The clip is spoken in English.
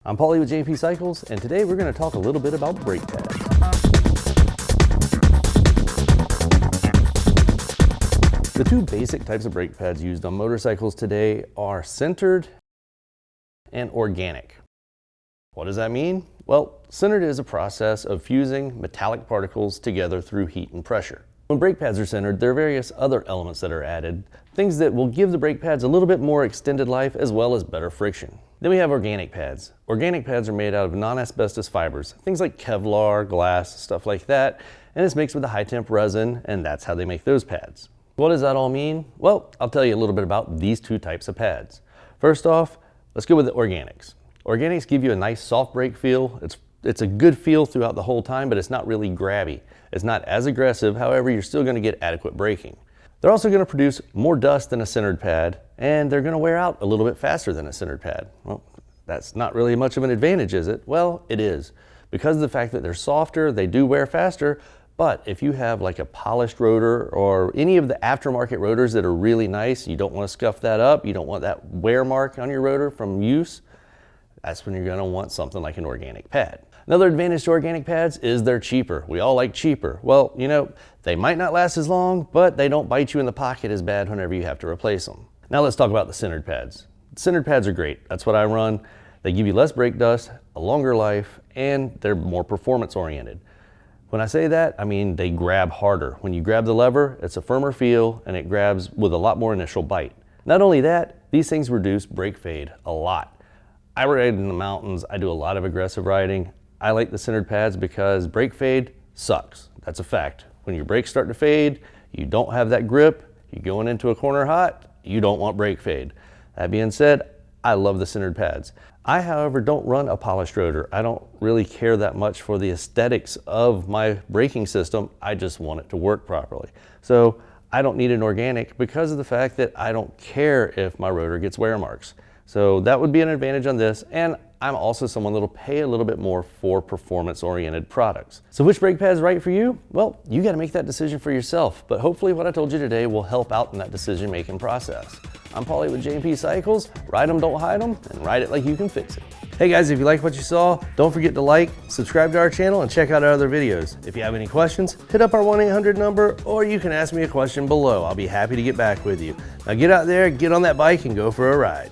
I'm Pauly with JP Cycles, and today we're going to talk a little bit about brake pads. The two basic types of brake pads used on motorcycles today are sintered and organic. What does that mean? Well, sintered is a process of fusing metallic particles together through heat and pressure. When brake pads are sintered, there are various other elements that are added, things that will give the brake pads a little bit more extended life as well as better friction. Then we have organic pads. Organic pads are made out of non-asbestos fibers, things like Kevlar, glass, stuff like that, and it's mixed with a high-temp resin, and that's how they make those pads. What does that all mean? Well, I'll tell you a little bit about these two types of pads. First off, let's go with the organics. Organics give you a nice soft brake feel. It's a good feel throughout the whole time, but it's not really grabby. It's not as aggressive, however, you're still going to get adequate braking. They're also going to produce more dust than a sintered pad, and they're going to wear out a little bit faster than a sintered pad. Well, that's not really much of an advantage, is it? Well, it is. Because of the fact that they're softer, they do wear faster, but if you have like a polished rotor or any of the aftermarket rotors that are really nice, you don't want to scuff that up, you don't want that wear mark on your rotor from use, that's when you're going to want something like an organic pad. Another advantage to organic pads is they're cheaper. We all like cheaper. Well, you know, they might not last as long, but they don't bite you in the pocket as bad whenever you have to replace them. Now let's talk about the sintered pads. Sintered pads are great. That's what I run. They give you less brake dust, a longer life, and they're more performance oriented. When I say that, I mean they grab harder. When you grab the lever, it's a firmer feel and it grabs with a lot more initial bite. Not only that, these things reduce brake fade a lot. I ride in the mountains. I do a lot of aggressive riding. I like the sintered pads because brake fade sucks. That's a fact. When your brakes start to fade, you don't have that grip, you're going into a corner hot, you don't want brake fade. That being said, I love the sintered pads. I, however, don't run a polished rotor. I don't really care that much for the aesthetics of my braking system. I just want it to work properly. So I don't need an organic because of the fact that I don't care if my rotor gets wear marks. So that would be an advantage on this, and I'm also someone that'll pay a little bit more for performance-oriented products. So which brake pad is right for you? Well, you gotta make that decision for yourself, but hopefully what I told you today will help out in that decision-making process. I'm Pauly with JP Cycles. Ride them, don't hide them, and ride it like you can fix it. Hey guys, if you like what you saw, don't forget to like, subscribe to our channel, and check out our other videos. If you have any questions, hit up our 1-800 number, or you can ask me a question below. I'll be happy to get back with you. Now get out there, get on that bike, and go for a ride.